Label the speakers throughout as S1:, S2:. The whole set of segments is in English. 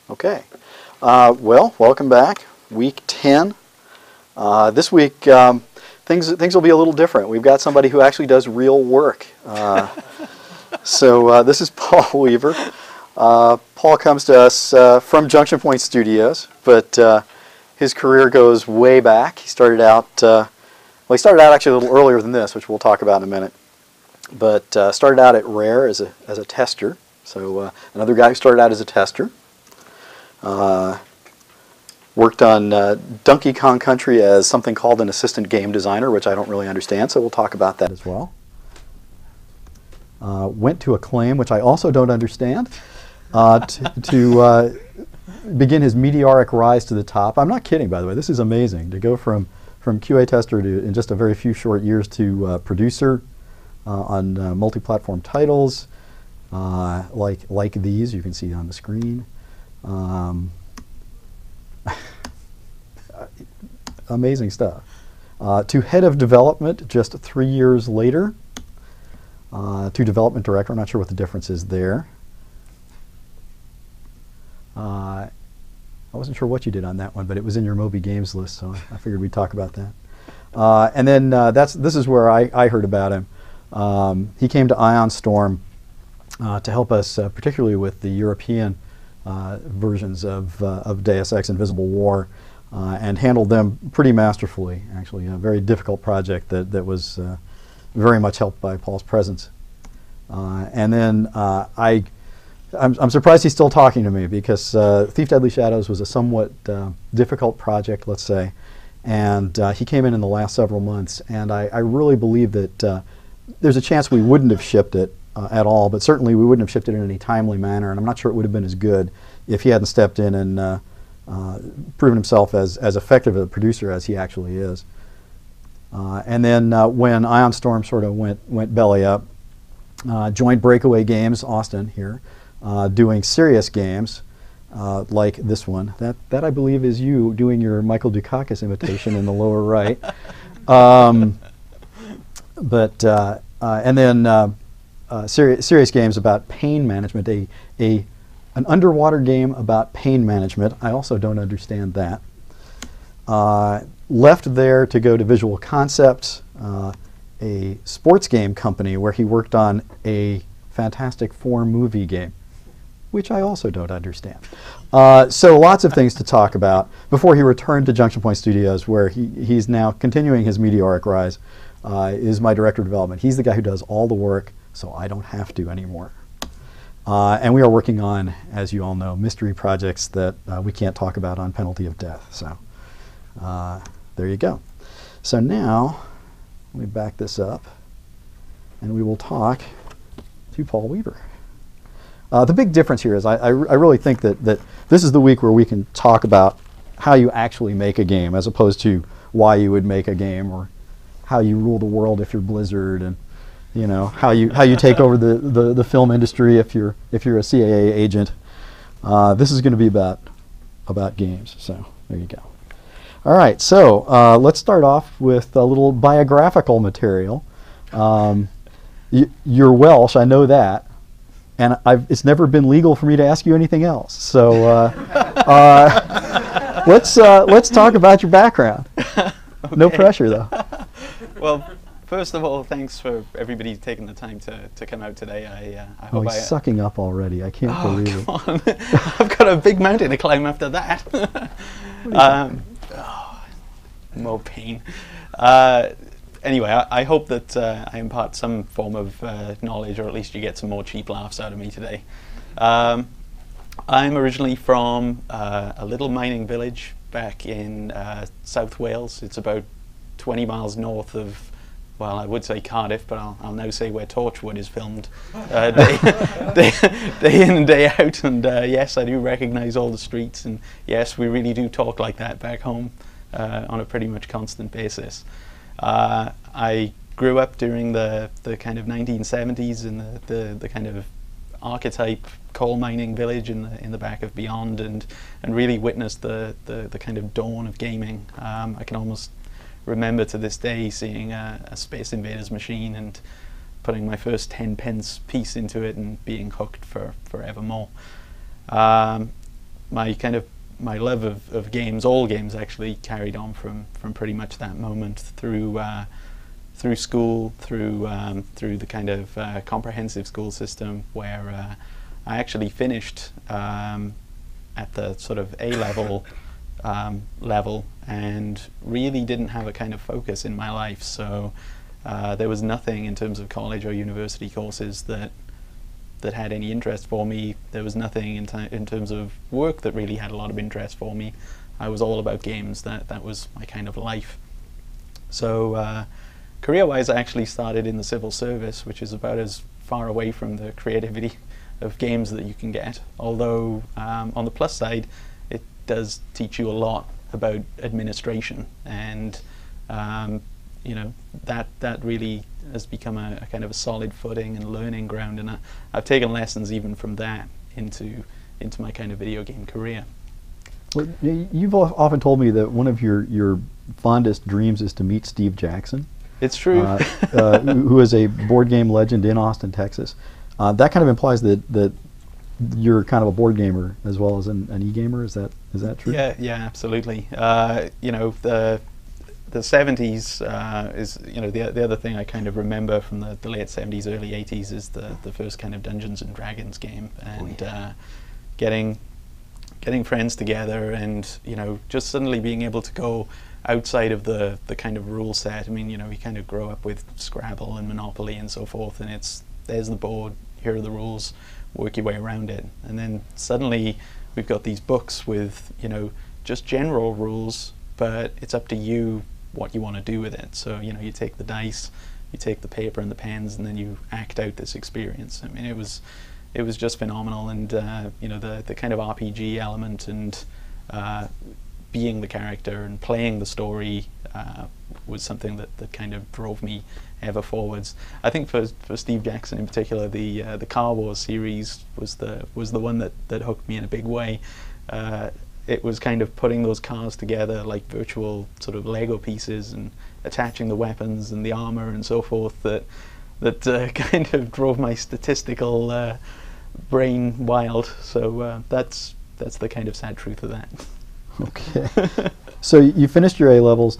S1: Okay. Well, welcome back. Week 10. This week, things will be a little different. We've got somebody who actually does real work. So this is Paul Weaver. Paul comes to us from Junction Point Studios, but his career goes way back. He started out, he started out actually a little earlier than this, which we'll talk about in a minute. But started out at Rare as a tester. So another guy who started out as a tester. Worked on Donkey Kong Country as something called an assistant game designer, which I don't really understand, so we'll talk about that as well. Went to Acclaim, which I also don't understand, to begin his meteoric rise to the top. I'm not kidding, by the way. This is amazing, to go from QA tester to, in just a very few short years, to producer on multi-platform titles, like these you can see on the screen. Amazing stuff. To head of development just 3 years later. To development director. I'm not sure what the difference is there. I wasn't sure what you did on that one, but it was in your Moby Games list, so I figured we'd talk about that. And then this is where I heard about him. He came to Ion Storm to help us, particularly with the European versions of Deus Ex Invisible War, and handled them pretty masterfully. Actually, a very difficult project that was very much helped by Paul's presence. And then I'm surprised he's still talking to me, because Thief Deadly Shadows was a somewhat difficult project, let's say, and he came in the last several months, and I really believe that there's a chance we wouldn't have shipped it at all, but certainly we wouldn't have shipped it in any timely manner, and I'm not sure it would have been as good if he hadn't stepped in and proven himself as effective a producer as he actually is. And then when Ion Storm sort of went belly up, joined Breakaway Games, Austin here, doing serious games like this one. That I believe is you doing your Michael Dukakis imitation in the lower right. And then serious games about pain management, an underwater game about pain management. I also don't understand that. Left there to go to Visual Concepts, a sports game company where he worked on a Fantastic Four movie game, which I also don't understand. So lots of things to talk about before he returned to Junction Point Studios, where he's now continuing his meteoric rise, is my director of development. He's the guy who does all the work, so I don't have to anymore. And we are working on, as you all know, mystery projects that we can't talk about on penalty of death. So there you go. So now, let me back this up, and we will talk to Paul Weaver. The big difference here is I really think that this is the week where we can talk about how you actually make a game, as opposed to why you would make a game, or how you rule the world if you're Blizzard, and how you take over the film industry if you're a CAA agent. This is going to be about games. So there you go. All right. So let's start off with a little biographical material. You're Welsh, I know that, and it's never been legal for me to ask you anything else. So let's talk about your background. Okay. No pressure though.
S2: Well, first of all, thanks for everybody taking the time to come out today. I hope
S1: he's sucking up already. I can't believe
S2: come on. I've got a big mountain to climb after that. More pain. Anyway, I hope that I impart some form of knowledge, or at least you get some more cheap laughs out of me today. I'm originally from a little mining village back in South Wales. It's about 20 miles north of, well, I would say Cardiff, but I'll now say where Torchwood is filmed day in and day out. And yes, I do recognise all the streets, and yes, we really do talk like that back home on a pretty much constant basis. I grew up during the kind of 1970s in the kind of archetype coal mining village in the back of Beyond, and really witnessed the kind of dawn of gaming. I can almost remember to this day seeing a Space Invaders machine and putting my first 10 pence piece into it and being hooked for forevermore. my love of games, all games actually, carried on from pretty much that moment through school, through the kind of comprehensive school system, where I actually finished at the sort of A level level, and really didn't have a kind of focus in my life. So there was nothing in terms of college or university courses that had any interest for me. There was nothing in terms of work that really had a lot of interest for me. I was all about games. That was my kind of life. So career-wise, I actually started in the civil service, which is about as far away from the creativity of games that you can get. Although on the plus side, it does teach you a lot about administration, and you know, that really has become a kind of a solid footing and learning ground, and I've taken lessons even from that into my kind of video game career.
S1: Well, you've often told me that one of your fondest dreams is to meet Steve Jackson.
S2: It's true.
S1: Who is a board game legend in Austin, Texas. That kind of implies that you're kind of a board gamer as well as an e-gamer. Is that true?
S2: Yeah, absolutely. You know, the 70s is, you know, the other thing I kind of remember from the late 70s, early 80s is the first kind of Dungeons and Dragons game, and getting friends together, and, you know, just suddenly being able to go outside of the kind of rule set. I mean, you know, you kind of grow up with Scrabble and Monopoly and so forth, and there's the board, here are the rules, work your way around it. And then suddenly we've got these books with, you know, just general rules, but it's up to you what you want to do with it. So, you know, you take the dice, you take the paper and the pens, and then you act out this experience. I mean, it was just phenomenal, and you know, the kind of RPG element and being the character and playing the story was something that kind of drove me ever forwards. I think for Steve Jackson in particular, the Car Wars series was the one that hooked me in a big way. It was kind of putting those cars together like virtual sort of Lego pieces and attaching the weapons and the armor and so forth that kind of drove my statistical brain wild. So that's the kind of sad truth of that.
S1: Okay. So you finished your A-levels.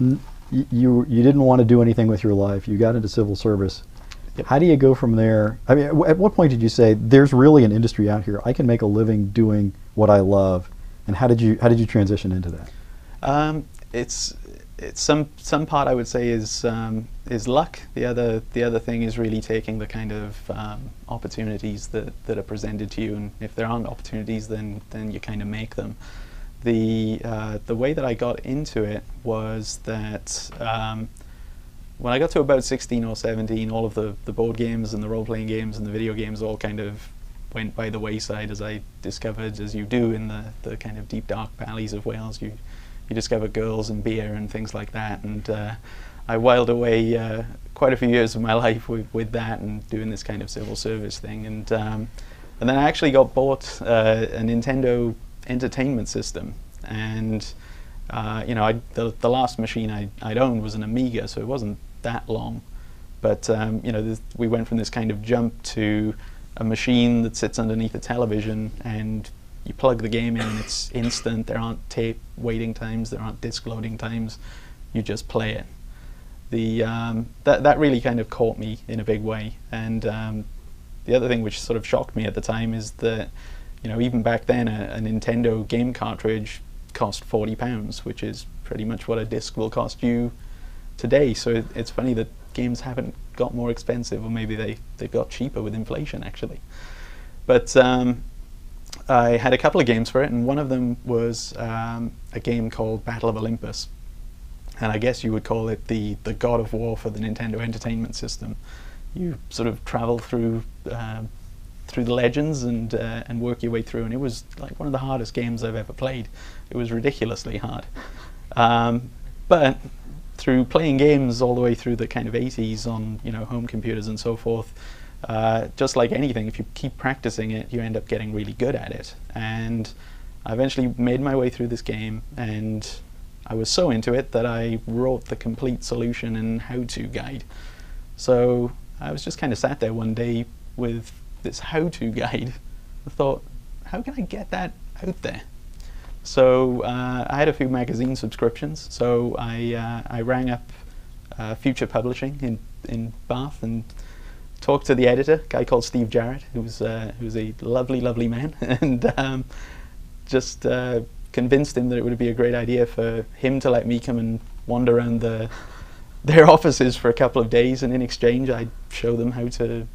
S1: You didn't want to do anything with your life. You got into civil service.
S2: Yep.
S1: How do you go from there? I mean, at what point did you say there's really an industry out here? I can make a living doing what I love. And how did you transition into that?
S2: It's some part I would say is luck. The other thing is really taking the kind of opportunities that are presented to you, and if there aren't opportunities, then you kind of make them. The way that I got into it was that when I got to about 16 or 17, all of the board games and the role-playing games and the video games all kind of went by the wayside, as I discovered, as you do in the kind of deep dark valleys of Wales. You discover girls and beer and things like that, and I whiled away quite a few years of my life with that and doing this kind of civil service thing, and then I actually got bought a Nintendo Entertainment System, and you know, the last machine I'd owned was an Amiga, so it wasn't that long, but you know, we went from this kind of jump to a machine that sits underneath a television, and you plug the game in and it's instant. There aren't tape waiting times, there aren't disc loading times, you just play it. That really kind of caught me in a big way, and the other thing which sort of shocked me at the time is that, you know, even back then a Nintendo game cartridge cost £40, which is pretty much what a disc will cost you today. So it's funny that games haven't got more expensive, or maybe they've got cheaper with inflation actually. But I had a couple of games for it, and one of them was a game called Battle of Olympus, and I guess you would call it the God of War for the Nintendo Entertainment System. You sort of travel through the legends and work your way through, and it was like one of the hardest games I've ever played. It was ridiculously hard, but through playing games all the way through the kind of 80s on, you know, home computers and so forth, just like anything, if you keep practicing it, you end up getting really good at it. And I eventually made my way through this game, and I was so into it that I wrote the complete solution and how-to guide. So I was just kind of sat there one day with this how-to guide. I thought, how can I get that out there? So I had a few magazine subscriptions. So I rang up Future Publishing in Bath and talked to the editor, a guy called Steve Jarrett, who's a lovely, lovely man, and just convinced him that it would be a great idea for him to let me come and wander around their offices for a couple of days, and in exchange I'd show them how to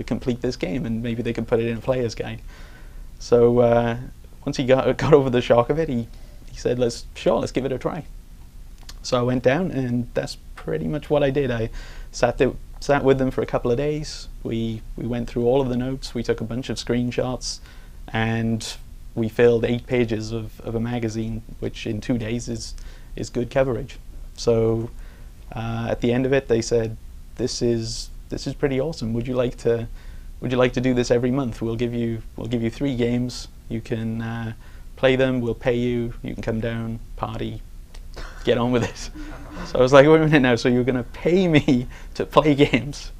S2: complete this game, and maybe they could put it in a player's guide. So once he got over the shock of it, he said, let's give it a try. So I went down, and that's pretty much what I did. I sat with them for a couple of days. We went through all of the notes, we took a bunch of screenshots, and we filled 8 pages of a magazine, which in 2 days is good coverage. So at the end of it, they said, this is pretty awesome. Would you like to do this every month? We'll give you 3 games. You can play them. We'll pay you. You can come down, party, get on with it. So I was like, wait a minute now. So you're going to pay me to play games?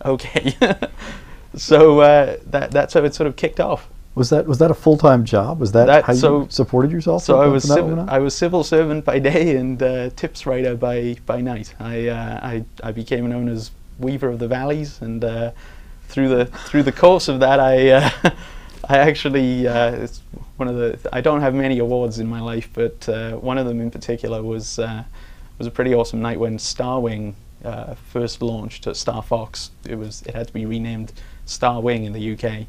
S2: Okay. So that's how it sort of kicked off.
S1: Was that a full-time job? Was that how you supported yourself?
S2: So I was civil servant by day and tips writer by night. I became known as Weaver of the Valleys, and through the course of that, I actually it's one of the, I don't have many awards in my life, but one of them in particular was a pretty awesome night when Starwing first launched at Star Fox. It had to be renamed Starwing in the UK.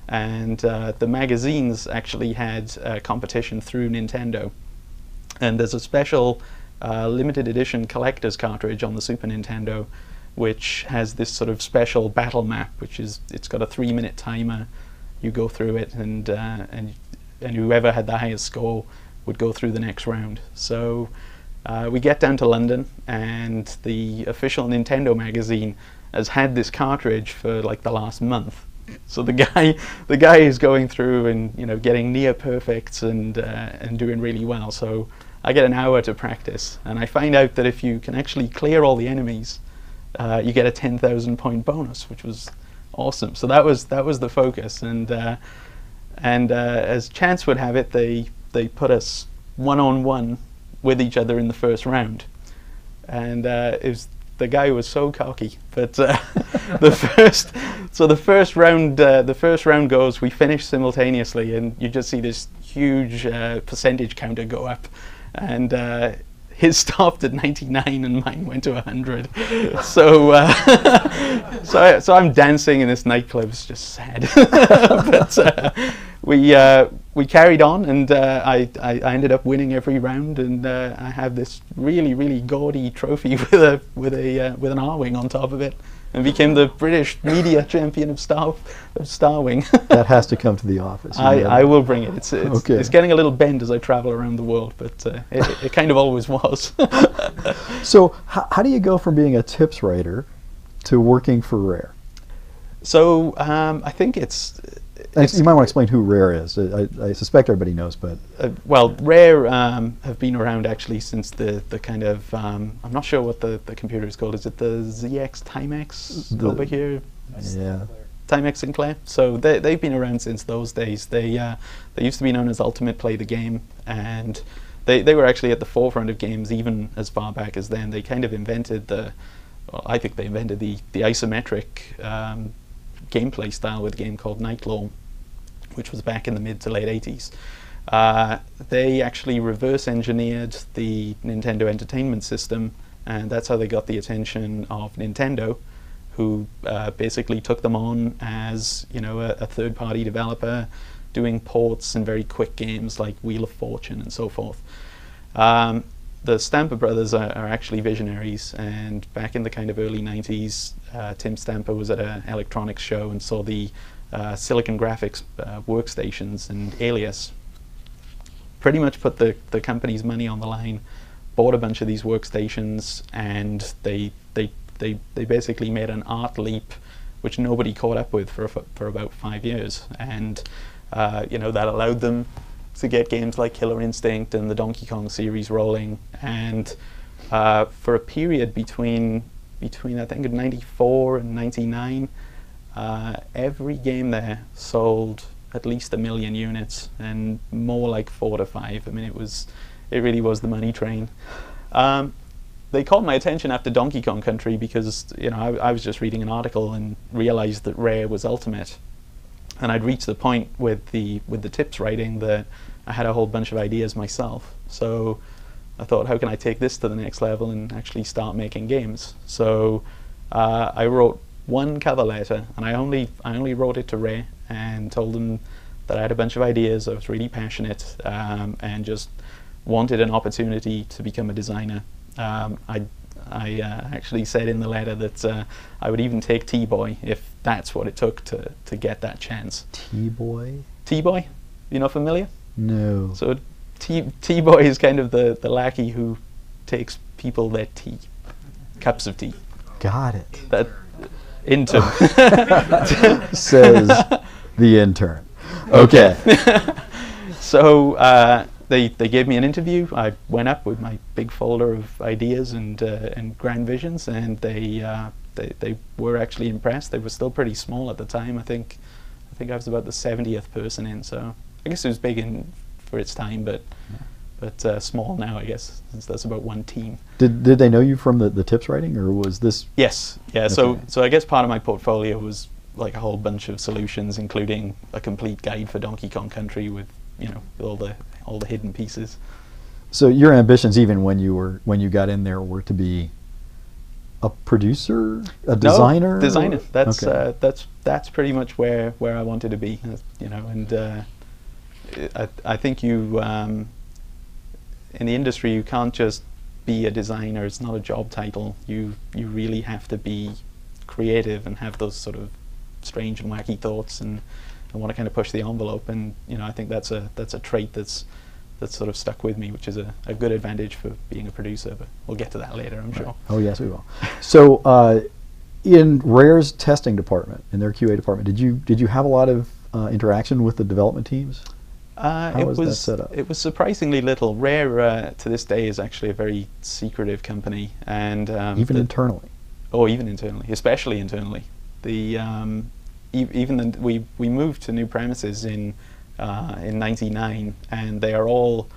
S2: And the magazines actually had a competition through Nintendo, and there's a special limited edition collector's cartridge on the Super Nintendo, which has this sort of special battle map, it's got a 3-minute timer. You go through it, and whoever had the highest score would go through the next round. So we get down to London, and the official Nintendo magazine has had this cartridge for like the last month. So the guy is going through and getting near perfects and doing really well. So I get an hour to practice, and I find out that if you can actually clear all the enemies, you get a 10,000 point bonus, which was awesome. So that was the focus, and as chance would have it, they put us 1-on-1 with each other in the first round, and the guy was so cocky, but the first round goes, we finish simultaneously, and you just see this huge percentage counter go up, and his stopped at 99 and mine went to 100. So I'm dancing in this nightclub. It's just sad. But we carried on, and I ended up winning every round, and I have this really, really gaudy trophy with an R-wing on top of it, and became the British media champion of Starwing.
S1: That has to come to the office.
S2: I will bring it.
S1: Okay.
S2: It's getting a little bent as I travel around the world, but it kind of always was.
S1: So how do you go from being a tips writer to working for Rare?
S2: So I think it's
S1: you might want to explain who Rare is. I suspect everybody knows, but
S2: well, Rare have been around actually since the kind of I'm not sure what the computer is called. Is it the ZX Timex over here?
S1: Yeah,
S2: Timex Sinclair. So they've been around since those days. They used to be known as Ultimate Play the Game, and they were actually at the forefront of games even as far back as then. They kind of invented I think they invented the isometric gameplay style with a game called Nightlaw, which was back in the mid to late 80s. They actually reverse engineered the Nintendo Entertainment System, and that's how they got the attention of Nintendo, who basically took them on as a third-party developer doing ports and very quick games like Wheel of Fortune and so forth. The Stamper brothers are actually visionaries, and back in the kind of early 90s, Tim Stamper was at an electronics show and saw the Silicon Graphics workstations, and Alias pretty much put the company's money on the line, bought a bunch of these workstations, and they basically made an art leap which nobody caught up with for about 5 years, and that allowed them to get games like Killer Instinct and the Donkey Kong series rolling, and for a period between I think 94 and 99, every game there sold at least 1 million units, and more like 4 to 5. I mean, it really was the money train. They caught my attention after Donkey Kong Country because, you know, I was just reading an article and realized that Rare was Ultimate, and I'd reached the point with the tips writing that I had a whole bunch of ideas myself. So I thought, how can I take this to the next level and actually start making games? So I wrote one cover letter, and I only wrote it to Rare and told them that I had a bunch of ideas. I was really passionate and just wanted an opportunity to become a designer. I actually said in the letter that I would even take T-Boy if that's what it took to get that chance.
S1: T-Boy?
S2: T-Boy? You not familiar?
S1: No.
S2: So T-Boy is kind of the lackey who takes people their tea, cups of tea.
S1: Got it.
S2: That intern.
S1: Says the intern. Okay.
S2: So they gave me an interview. I went up with my big folder of ideas and grand visions, and they were actually impressed. They were still pretty small at the time. I think I was about the 70th person in, so I guess it was big for its time, but small now, I guess, since that's about one team.
S1: Did they know you from the tips writing, or was this?
S2: Yes, yeah.
S1: Okay.
S2: So I guess part of my portfolio was like a whole bunch of solutions, including a complete guide for Donkey Kong Country with, you know, all the hidden pieces.
S1: So your ambitions, even when you got in there, were to be a producer, a designer?
S2: No, designer. That's
S1: okay.
S2: That's pretty much where I wanted to be, you know. And I think you in the industry, you can't just be a designer. It's not a job title. You really have to be creative and have those sort of strange and wacky thoughts and want to kind of push the envelope. And, you know, I think that's a trait that's sort of stuck with me, which is a good advantage for being a producer. But we'll get to that later, I'm sure.
S1: Oh yes, we will. So in Rare's testing department, in their QA department, did you have a lot of interaction with the development teams? How was that set up?
S2: It was surprisingly little. Rare to this day is actually a very secretive company, and
S1: even internally.
S2: Oh, even internally, especially internally. We moved to new premises in '99, and they are all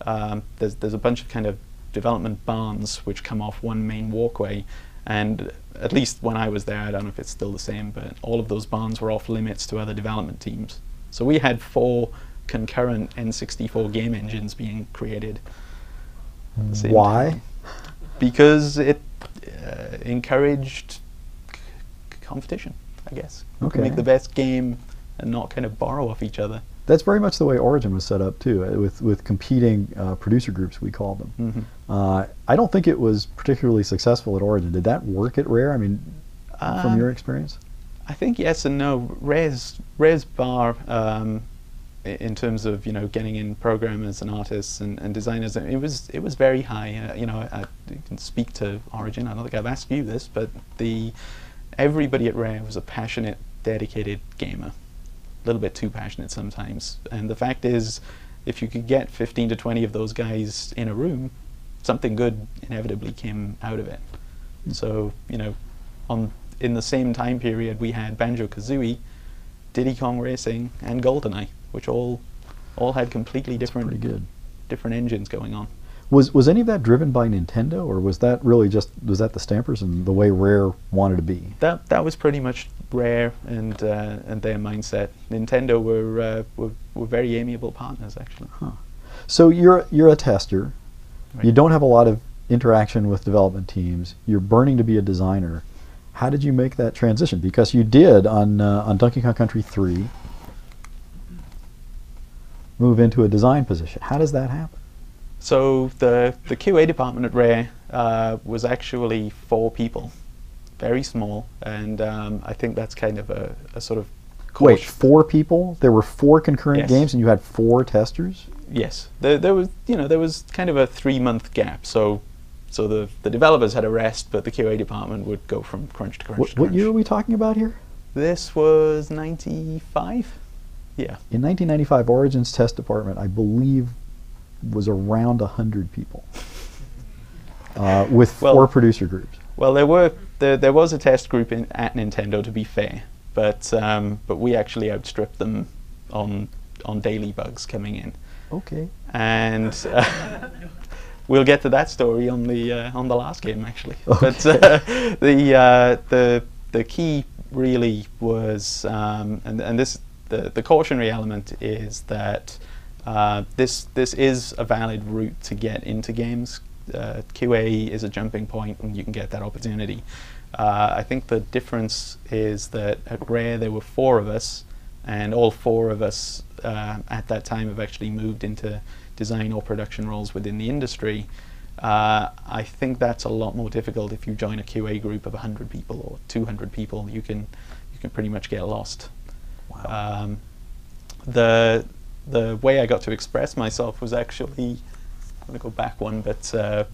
S2: there's a bunch of kind of development barns which come off one main walkway, and at least when I was there, I don't know if it's still the same, but all of those barns were off limits to other development teams. So we had 4 concurrent N64 game engines being created at the same
S1: Why?
S2: time. Because it encouraged competition, I guess. You can make the best game and not kind of borrow off each other.
S1: That's very much the way Origin was set up too, with competing producer groups, we called them.
S2: Mm-hmm.
S1: I don't think it was particularly successful at Origin. Did that work at Rare? I mean, from your experience?
S2: I think yes and no. Rare's bar in terms of, you know, getting in programmers and artists and designers, it was very high. You know, I can speak to Origin. I don't think I've asked you this, but everybody at Rare was a passionate, dedicated gamer. A little bit too passionate sometimes. And the fact is, if you could get 15 to 20 of those guys in a room, something good inevitably came out of it. So, you know, in the same time period, we had Banjo-Kazooie, Diddy Kong Racing, and GoldenEye, which all had completely different engines going on.
S1: Was any of that driven by Nintendo, or was that really was that the Stampers and the way Rare wanted to be?
S2: That was pretty much Rare and their mindset. Nintendo were very amiable partners, actually.
S1: Huh. So you're a tester.
S2: Right.
S1: You don't have a lot of interaction with development teams. You're burning to be a designer. How did you make that transition? Because you did on Donkey Kong Country 3 move into a design position. How does that happen?
S2: So the QA department at Rare was actually 4 people, very small, and I think that's kind of a sort of
S1: Wait, 4 people? There were 4 concurrent
S2: Yes.
S1: games, and you had 4 testers?
S2: Yes, there was kind of a 3-month gap. So the developers had a rest, but the QA department would go from crunch to crunch.
S1: What year are we talking about here?
S2: This was 95. Yeah.
S1: In 1995, Origin's test department, I believe, was around 100 people, with 4 producer groups.
S2: Well, there was a test group at Nintendo, to be fair, but we actually outstripped them on daily bugs coming in.
S1: Okay.
S2: And we'll get to that story on the last game actually.
S1: Okay.
S2: But the key really was, and this the cautionary element is that this is a valid route to get into games. QA is a jumping point, and you can get that opportunity. I think the difference is that at Rare there were 4 of us, and all 4 of us at that time have actually moved into design or production roles within the industry. I think that's a lot more difficult if you join a QA group of 100 people or 200 people. You can pretty much get lost.
S1: Wow.
S2: The way I got to express myself was actually, I'm going to go back one, but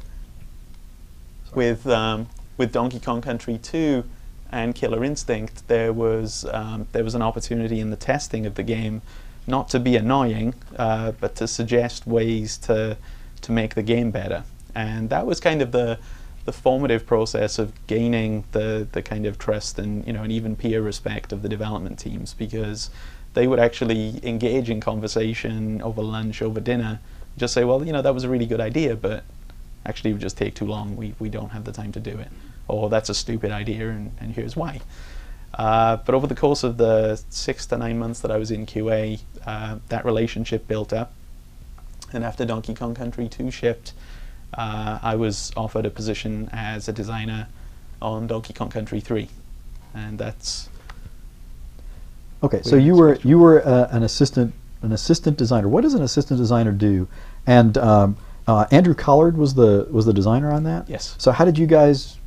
S2: with Donkey Kong Country 2 and Killer Instinct, there was an opportunity in the testing of the game not to be annoying, but to suggest ways to make the game better. And that was kind of the formative process of gaining the kind of trust and and even peer respect of the development teams, because they would actually engage in conversation over lunch, over dinner, just say, well, that was a really good idea, but actually it would just take too long. We don't have the time to do it. Or that's a stupid idea, and here's why. But over the course of the 6 to 9 months that I was in QA, that relationship built up. And after Donkey Kong Country 2 shipped, I was offered a position as a designer on Donkey Kong Country 3. And that's...
S1: Okay, so you were an assistant designer. What does an assistant designer do? And Andrew Collard was the designer on that?
S2: Yes.
S1: So how did you guys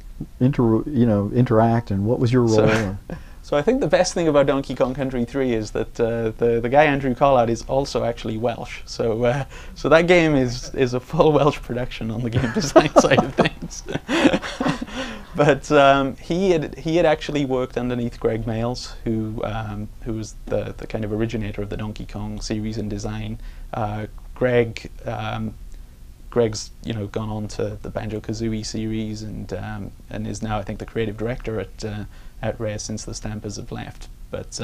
S1: interact, and what was your role?
S2: So I think the best thing about Donkey Kong Country 3 is that the guy Andrew Collard is also actually Welsh. So so that game is a full Welsh production on the game design side of things. But he had actually worked underneath Greg Mayles, who was the kind of originator of the Donkey Kong series in design. Greg's gone on to the Banjo-Kazooie series and is now, I think, the creative director at Rare since the Stampers have left. But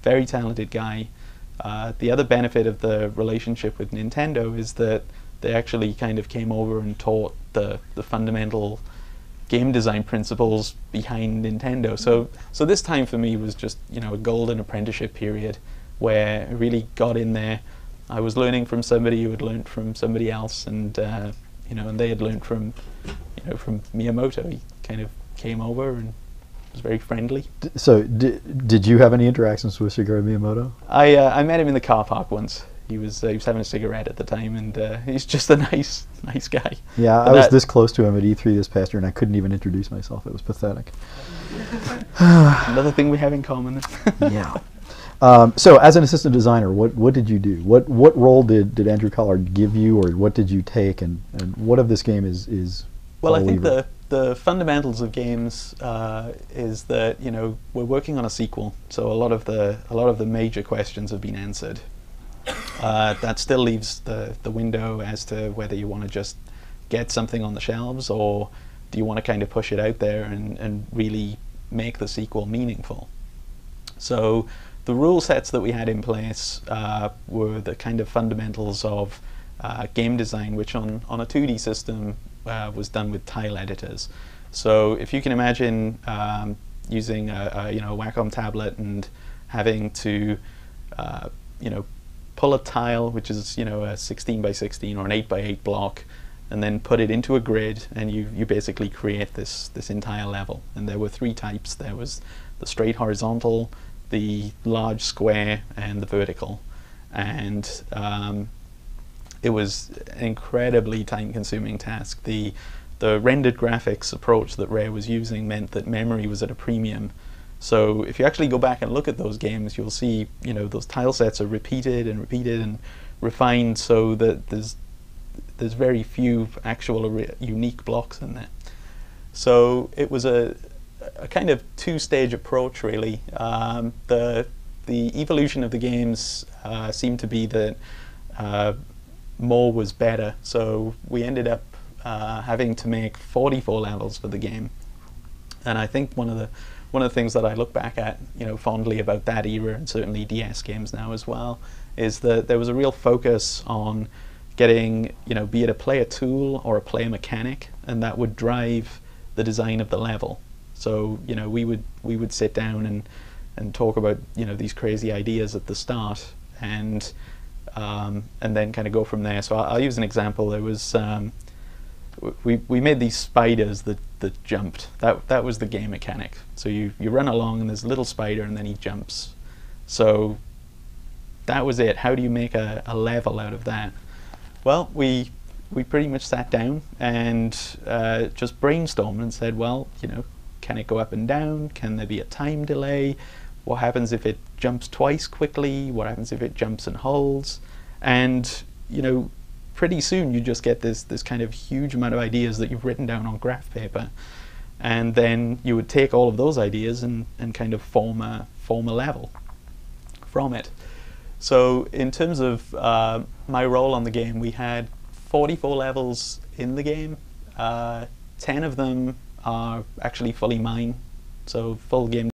S2: very talented guy. The other benefit of the relationship with Nintendo is that they actually kind of came over and taught the fundamental game design principles behind Nintendo. So this time for me was just a golden apprenticeship period where I really got in there. I was learning from somebody who had learned from somebody else, and and they had learned from from Miyamoto. He kind of came over and was very friendly.
S1: So did you have any interactions with Shigeru Miyamoto?
S2: I met him in the car park once. He was having a cigarette at the time, and he's just a nice guy.
S1: Yeah, I was this close to him at E3 this past year, and I couldn't even introduce myself. It was pathetic.
S2: Another thing we have in common.
S1: Yeah. So as an assistant designer, what did you do? What role did Andrew Collard give you, or what did you take, and what of this game is
S2: well, I think the fundamentals of games is that we're working on a sequel, so a lot of the major questions have been answered. That still leaves the window as to whether you want to just get something on the shelves, or do you want to kind of push it out there and really make the sequel meaningful. So the rule sets that we had in place were the kind of fundamentals of game design, which on a 2D system was done with tile editors. So if you can imagine using a Wacom tablet and having to pull a tile, which is a 16 by 16 or an 8 by 8 block, and then put it into a grid, and you basically create this entire level. And there were 3 types. There was the straight horizontal, the large square, and the vertical. And it was an incredibly time-consuming task. The rendered graphics approach that Rare was using meant that memory was at a premium. So if you actually go back and look at those games, you'll see those tile sets are repeated and refined, so that there's very few actual unique blocks in there. So it was a kind of 2-stage approach, really. The evolution of the games seemed to be that more was better. So we ended up having to make 44 levels for the game, and I think one of one of the things that I look back at, fondly about that era, and certainly DS games now as well, is that there was a real focus on getting, be it a player tool or a player mechanic, and that would drive the design of the level. So, we would sit down and talk about, these crazy ideas at the start, and then kind of go from there. So I'll use an example. There was we made these spiders that jumped. That was the game mechanic. So you run along and there's a little spider and then he jumps. So that was it. How do you make a level out of that? Well, we pretty much sat down and just brainstormed and said, well, can it go up and down? Can there be a time delay? What happens if it jumps twice quickly? What happens if it jumps and holds? And pretty soon you just get this kind of huge amount of ideas that you've written down on graph paper, and then you would take all of those ideas and kind of form a level from it. So in terms of my role on the game, we had 44 levels in the game. 10 of them are actually fully mine, so full game